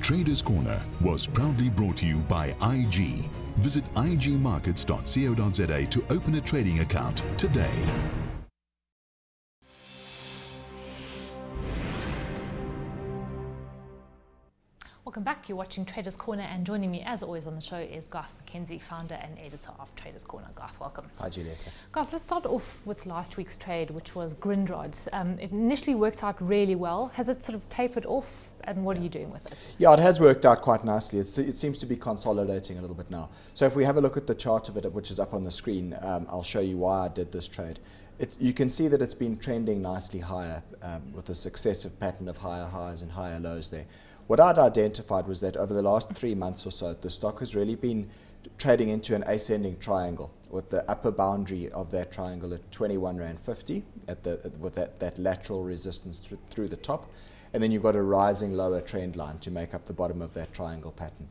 Traders Corner was proudly brought to you by IG. Visit igmarkets.co.za to open a trading account today. Welcome back. You're watching Traders Corner, and joining me as always on the show is Garth McKenzie, founder and editor of Traders Corner. Garth, welcome. Hi, Julieta. Garth, let's start off with last week's trade, which was Grindrod's. It initially worked out really well. Has it sort of tapered off, and what are you doing with it? Yeah, it has worked out quite nicely. It seems to be consolidating a little bit now. So if we have a look at the chart of it, which is up on the screen, I'll show you why I did this trade. You can see that it's been trending nicely higher with a successive pattern of higher highs and higher lows there. What I'd identified was that over the last 3 months or so, the stock has really been trading into an ascending triangle, with the upper boundary of that triangle at 21.50 Rand with that lateral resistance through the top, and then you've got a rising lower trend line to make up the bottom of that triangle pattern.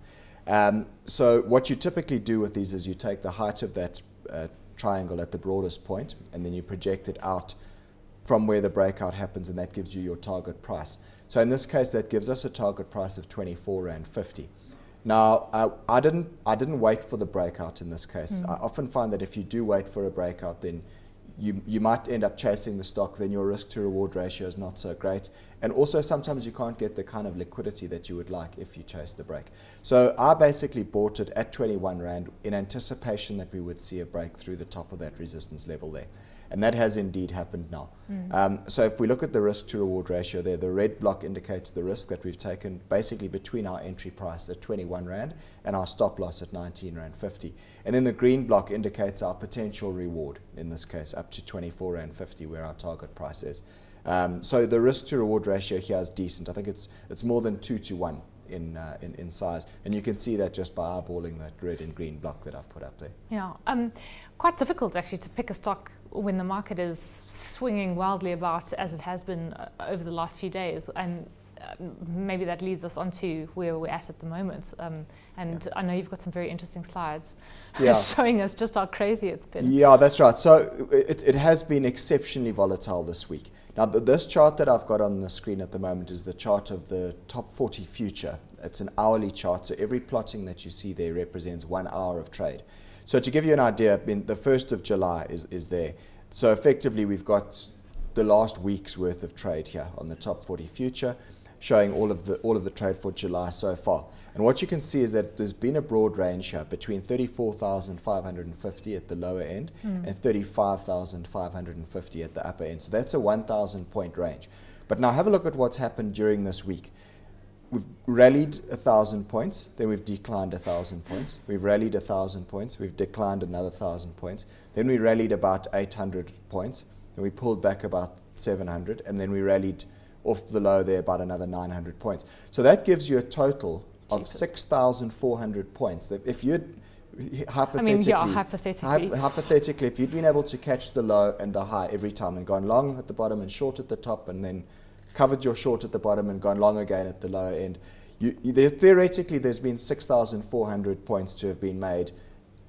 So what you typically do with these is you take the height of that triangle at the broadest point, and then you project it out from where the breakout happens, and that gives you your target price. So in this case, that gives us a target price of 24.50 Rand. Now, I didn't wait for the breakout in this case. I often find that if you do wait for a breakout, then you might end up chasing the stock, then your risk to reward ratio is not so great. And also sometimes you can't get the kind of liquidity that you would like if you chase the break. So I basically bought it at 21 Rand in anticipation that we would see a break through the top of that resistance level there. And that has indeed happened now. So if we look at the risk to reward ratio there, the red block indicates the risk that we've taken basically between our entry price at 21 Rand and our stop loss at 19.50 Rand. And then the green block indicates our potential reward, in this case up to 24.50 Rand, where our target price is. So the risk to reward ratio here is decent. I think it's more than 2 to 1 in size, and you can see that just by eyeballing that red and green block that I've put up there. Yeah, quite difficult actually to pick a stock when the market is swinging wildly about as it has been over the last few days, and maybe that leads us on to where we're at the moment. I know you've got some very interesting slides showing us just how crazy it's been. Yeah, that's right. So it has been exceptionally volatile this week. Now, this chart that I've got on the screen at the moment is the chart of the top 40 future. It's an hourly chart, so every plotting that you see there represents 1 hour of trade. So to give you an idea, the 1st of July is there. So effectively, we've got the last week's worth of trade here on the top 40 future, showing all of the trade for July so far. And what you can see is that there's been a broad range here between 34,550 at the lower end and 35,550 at the upper end. So that's a 1,000 point range. But now have a look at what's happened during this week. We've rallied 1,000 points, then we've declined 1,000 points. We've rallied 1,000 points, we've declined another 1,000 points. Then we rallied about 800 points, and we pulled back about 700, and then we rallied off the low there about another 900 points. So that gives you a total of 6,400 points. That if you'd hypothetically, if you'd been able to catch the low and the high every time and gone long at the bottom and short at the top, and then covered your short at the bottom and gone long again at the lower end, theoretically there's been 6,400 points to have been made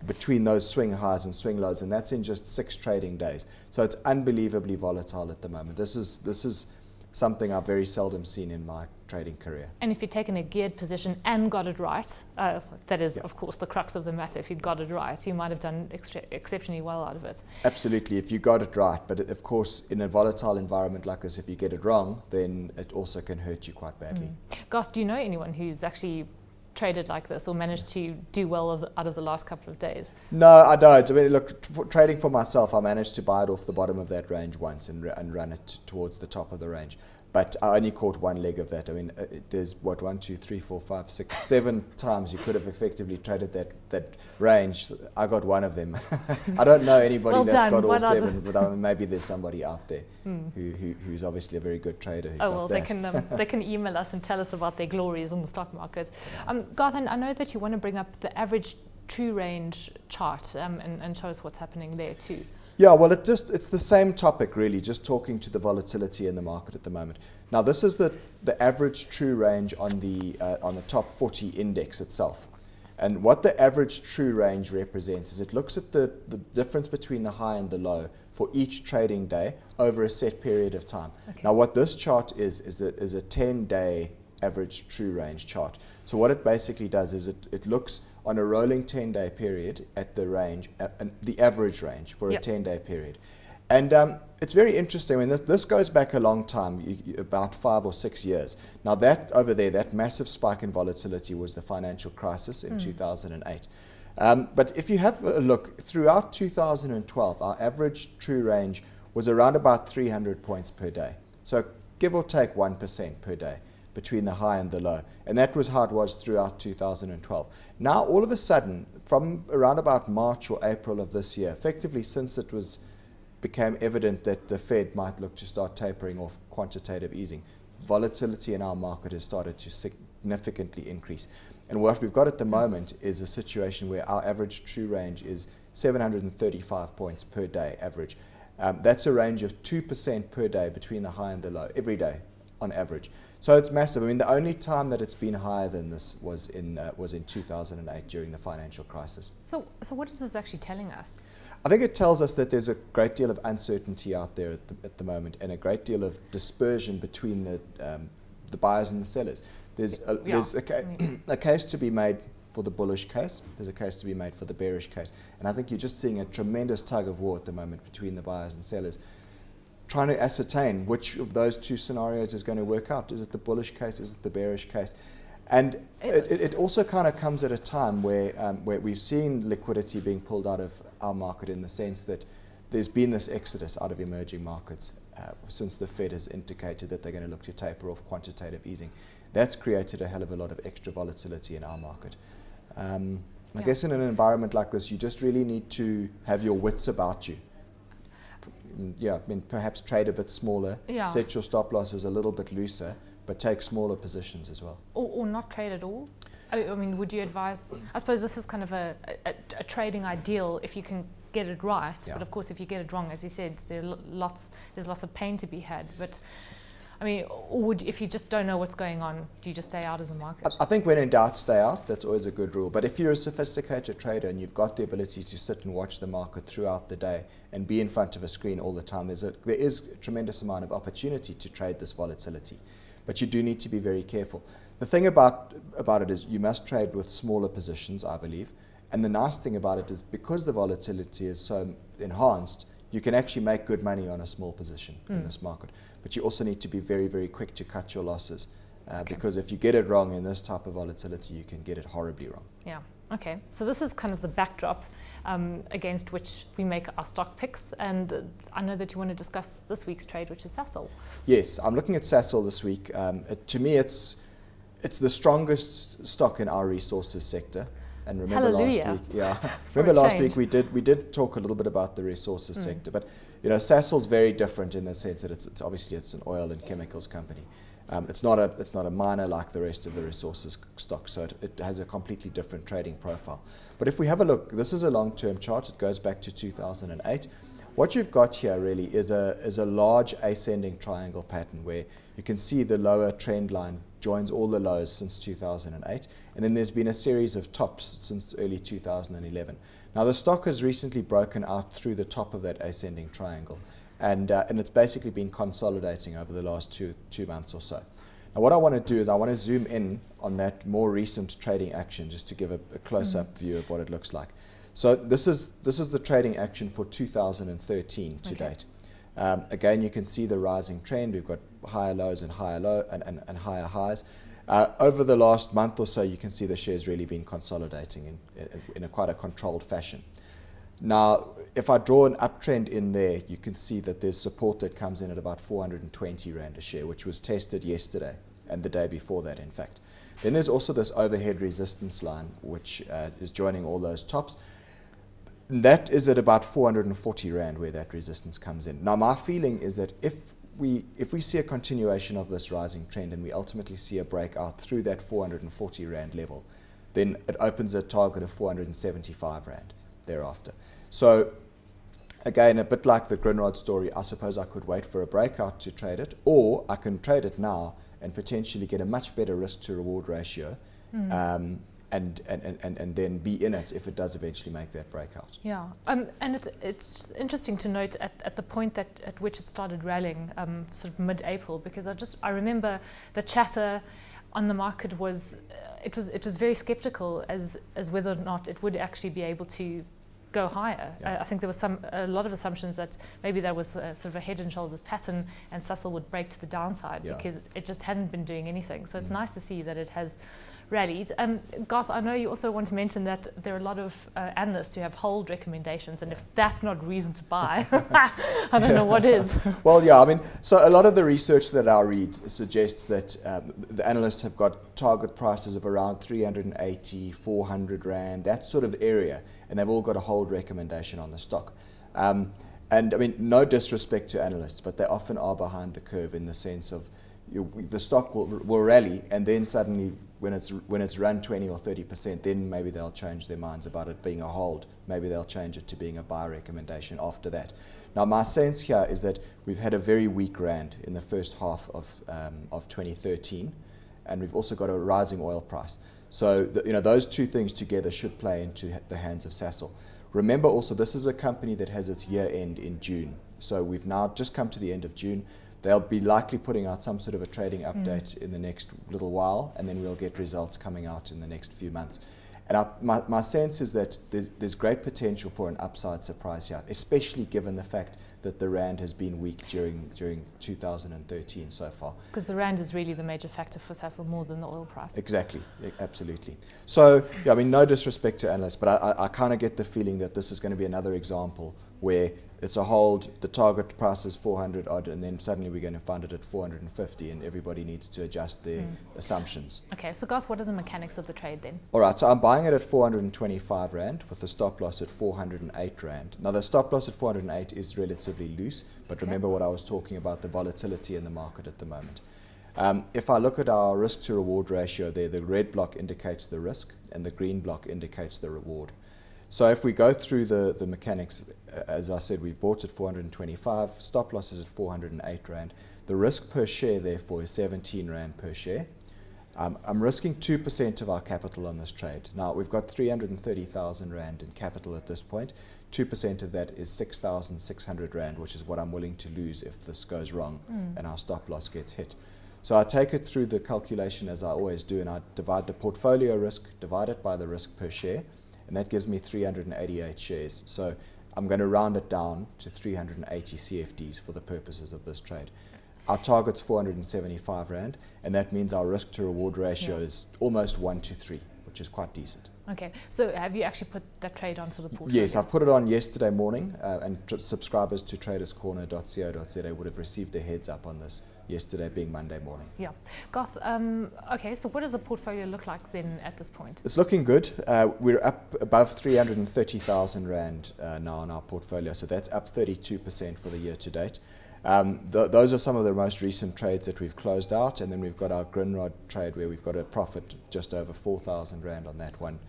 between those swing highs and swing lows, and that's in just 6 trading days. So it's unbelievably volatile at the moment. This is something I've very seldom seen in my trading career. And if you'd taken a geared position and got it right, that is, of course, the crux of the matter. If you'd got it right, you might have done exceptionally well out of it. Absolutely, if you got it right. But of course, in a volatile environment like this, if you get it wrong, then it also can hurt you quite badly. Garth, do you know anyone who's actually traded like this or managed to do well out of the last couple of days? No, I don't. I mean, look, trading for myself, I managed to buy it off the bottom of that range once and run it towards the top of the range. But I only caught one leg of that. I mean, there's 1, 2, 3, 4, 5, 6, 7 times you could have effectively traded that range. I got one of them. I don't know anybody that's got all 7, but I mean, maybe there's somebody out there who's obviously a very good trader. They can email us and tell us about their glories on the stock market. Garth, I know that you want to bring up the average true range chart and show us what's happening there too. Yeah, well, it's the same topic really, just talking to the volatility in the market at the moment. Now, this is the average true range on the top 40 index itself. And what the average true range represents is it looks at the difference between the high and the low for each trading day over a set period of time. Okay. Now, what this chart is a 10-day average true range chart. So what it basically does is it looks on a rolling 10-day period at the range, the average range for a 10-day period. And it's very interesting. I mean, this goes back a long time, about 5 or 6 years. Now that over there, that massive spike in volatility was the financial crisis in 2008. But if you have a look, throughout 2012, our average true range was around about 300 points per day. So give or take 1% per day between the high and the low. And that was how it was throughout 2012. Now, all of a sudden, from around about March or April of this year, effectively since it became evident that the Fed might look to start tapering off quantitative easing, volatility in our market has started to significantly increase. And what we've got at the moment is a situation where our average true range is 735 points per day average. That's a range of 2% per day between the high and the low, every day on average. So it's massive. I mean, the only time that it's been higher than this was in 2008 during the financial crisis. So what is this actually telling us? I think it tells us that there's a great deal of uncertainty out there at the moment, and a great deal of dispersion between the buyers and the sellers. There's a case to be made for the bullish case. There's a case to be made for the bearish case. And I think you're just seeing a tremendous tug of war at the moment between the buyers and sellers, trying to ascertain which of those two scenarios is going to work out. Is it the bullish case? Is it the bearish case? And it also kind of comes at a time where we've seen liquidity being pulled out of our market, in the sense that there's been this exodus out of emerging markets since the Fed has indicated that they're going to look to taper off quantitative easing. That's created a hell of a lot of extra volatility in our market. I guess in an environment like this, you just really need to have your wits about you. I mean, perhaps trade a bit smaller, set your stop losses a little bit looser, but take smaller positions as well. Or not trade at all? I mean, would you advise, I suppose this is kind of a trading ideal if you can get it right, but of course if you get it wrong, as you said, there's lots of pain to be had. But I mean, if you just don't know what's going on, do you just stay out of the market? I think when in doubt, stay out. That's always a good rule. But if you're a sophisticated trader and you've got the ability to sit and watch the market throughout the day and be in front of a screen all the time, there is a tremendous amount of opportunity to trade this volatility. But you do need to be very careful. The thing about it is you must trade with smaller positions, I believe. And the nice thing about it is, because the volatility is so enhanced, you can actually make good money on a small position in this market. But you also need to be very, very quick to cut your losses, because if you get it wrong in this type of volatility, you can get it horribly wrong. Yeah, okay. So this is kind of the backdrop against which we make our stock picks. And I know that you want to discuss this week's trade, which is Sasol. Yes, I'm looking at Sasol this week. To me, it's the strongest stock in our resources sector. And remember last week we did talk a little bit about the resources sector, but Sasol's very different in the sense that it's obviously an oil and chemicals company. It's not a miner like the rest of the resources stock, so it has a completely different trading profile. But if we have a look, this is a long-term chart. It goes back to 2008. What you've got here really is a large ascending triangle pattern where you can see the lower trend line joins all the lows since 2008, and then there's been a series of tops since early 2011. Now the stock has recently broken out through the top of that ascending triangle, and it's basically been consolidating over the last two months or so. Now what I want to do is I want to zoom in on that more recent trading action, just to give a close-up view of what it looks like. So this is the trading action for 2013 to date. Again, you can see the rising trend. We've got higher lows and higher and higher highs. Over the last month or so, you can see the shares really been consolidating in quite a controlled fashion. Now, if I draw an uptrend in there, you can see that there's support that comes in at about 420 Rand a share, which was tested yesterday and the day before that, in fact. Then there's also this overhead resistance line, which is joining all those tops. That is at about 440 Rand where that resistance comes in. Now, my feeling is that if we see a continuation of this rising trend and we ultimately see a breakout through that 440 Rand level, then it opens a target of 475 Rand thereafter. So again, a bit like the Grindrod story, I suppose I could wait for a breakout to trade it, or I can trade it now and potentially get a much better risk to reward ratio, and then be in it if it does eventually make that breakout. Yeah, and it's interesting to note at the point at which it started rallying, sort of mid-April, because I remember the chatter on the market was it was very skeptical as whether or not it would actually be able to go higher. Yeah. I think there was a lot of assumptions that maybe there was sort of a head and shoulders pattern and Sasol would break to the downside because it just hadn't been doing anything. So it's nice to see that it has rallied. Garth, I know you also want to mention that there are a lot of analysts who have hold recommendations, and if that's not reason to buy, I don't know what is. Well, yeah, I mean, so a lot of the research that I read suggests that the analysts have got target prices of around 380, 400 Rand, that sort of area, and they've all got a hold recommendation on the stock. And I mean, no disrespect to analysts, but they often are behind the curve in the sense of the stock will rally, and then suddenly when it's run 20 or 30%, then maybe they'll change their minds about it being a hold. Maybe they'll change it to being a buy recommendation after that. Now, my sense here is that we've had a very weak Rand in the first half of 2013, and we've also got a rising oil price. So those two things together should play into the hands of Sasol. Remember also, this is a company that has its year end in June. So we've now just come to the end of June. They'll be likely putting out some sort of a trading update in the next little while, and then we'll get results coming out in the next few months. And my sense is that there's great potential for an upside surprise here, especially given the fact that the Rand has been weak during 2013 so far. Because the Rand is really the major factor for Sasol more than the oil price. Exactly, absolutely. So, yeah, I mean, no disrespect to analysts, but I kind of get the feeling that this is going to be another example where it's a hold, the target price is 400 odd, and then suddenly we're going to find it at 450, and everybody needs to adjust their assumptions. Okay, so Garth, what are the mechanics of the trade then? All right, so I'm buying it at 425 Rand with the stop loss at 408 Rand. Now, the stop loss at 408 is relatively loose, but remember what I was talking about, the volatility in the market at the moment. If I look at our risk to reward ratio there, the red block indicates the risk and the green block indicates the reward. So if we go through the mechanics, as I said, we've bought at 425, stop loss is at 408 Rand. The risk per share, therefore, is 17 Rand per share. I'm risking 2% of our capital on this trade. Now, we've got 330,000 Rand in capital at this point. 2% of that is 6,600 Rand, which is what I'm willing to lose if this goes wrong and our stop loss gets hit. So I take it through the calculation as I always do, and I divide the portfolio risk, divide it by the risk per share, and that gives me 388 shares. So I'm going to round it down to 380 CFDs for the purposes of this trade. Our target's 475 Rand, and that means our risk to reward ratio is almost 1 to 3, which is quite decent. Okay, so have you actually put that trade on for the portfolio? Yes, I've put it on yesterday morning, and subscribers to traderscorner.co.za would have received a heads up on this yesterday, being Monday morning. Yeah. Garth, okay, so what does the portfolio look like then at this point? It's looking good. We're up above 330,000 Rand now in our portfolio, so that's up 32% for the year to date. Those are some of the most recent trades that we've closed out, and then we've got our Grinrod trade where we've got a profit just over 4,000 Rand on that one.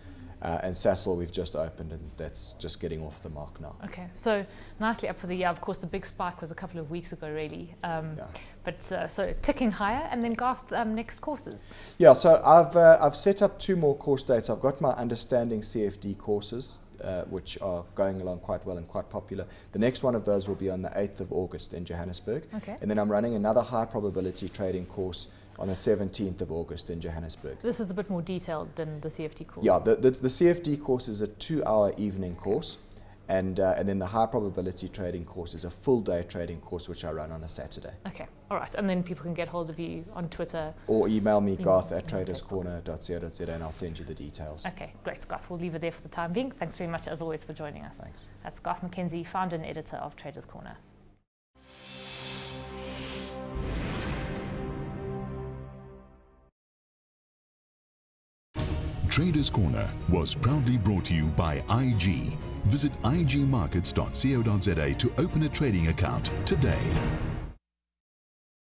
And Sasol we've just opened, and that's just getting off the mark now. Okay, so nicely up for the year. Of course, the big spike was a couple of weeks ago, really. But so ticking higher, and then Garth, next courses. Yeah, so I've set up 2 more course dates. I've got my Understanding CFD courses, which are going along quite well and quite popular. The next one of those will be on the 8th of August in Johannesburg. Okay. And then I'm running another high probability trading course on the 17th of August in Johannesburg. This is a bit more detailed than the CFD course. Yeah, the CFD course is a 2-hour evening course, and then the high probability trading course is a full day trading course which I run on a Saturday. Okay, all right, and then people can get hold of you on Twitter. Or email me, garth@traderscorner.co.za, and I'll send you the details. Okay, great, Garth. We'll leave it there for the time being. Thanks very much, as always, for joining us. Thanks. That's Garth McKenzie, founder and editor of Traders Corner. Traders Corner was proudly brought to you by IG. Visit igmarkets.co.za to open a trading account today.